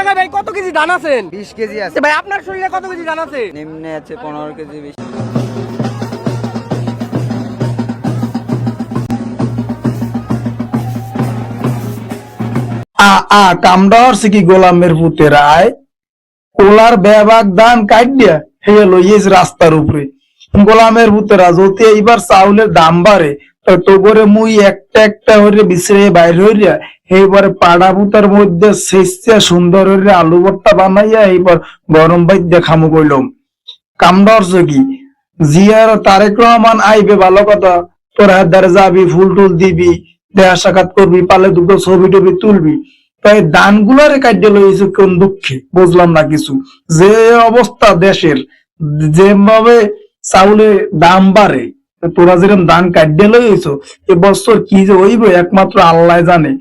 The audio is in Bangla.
জায়গায় ভাই কত কেজি ধান আছেন? 20 কেজি আছে ভাই আপনার শরীরে কত কেজি ধান আছে? নিম্নে আছে 15 কেজি 20। কামডার সিকি গোলামের পুতের আয় কোলার বেবাক দান কাটিয়া হেয়ে লইয়েছে রাস্তার উপরে। গোলামের পুতেরা যদি এইবার চাউলের দাম বাড়ে তো করে মুই একটা একটা হইরে বিছড়ে বাইর হইয়া এইবার পাড়া পুতার মধ্যে শেষা সুন্দর হইরে আলু ভর্তা বানাইয়া এইবার গরম ভাত দিয়ে খামু কইলাম। কামডার কি জিয়ার তারেক রহমান আইবে ভালো কথা, তোর হাত দ্বারা যাবি, ফুল টুল দিবি, দেখা সাক্ষাৎ করবি, পালে দুটো ছবি টবি তুলবি। তাই দান গুলারে কাটে লইছে কোন দুঃখে বুঝলাম না কিছু। যে অবস্থা দেশের, যেভাবে চাউলে দাম বাড়ে, তোরা যেরকম দান কাটে লইছ এবছর কি যে হইবে একমাত্র আল্লাহ জানে।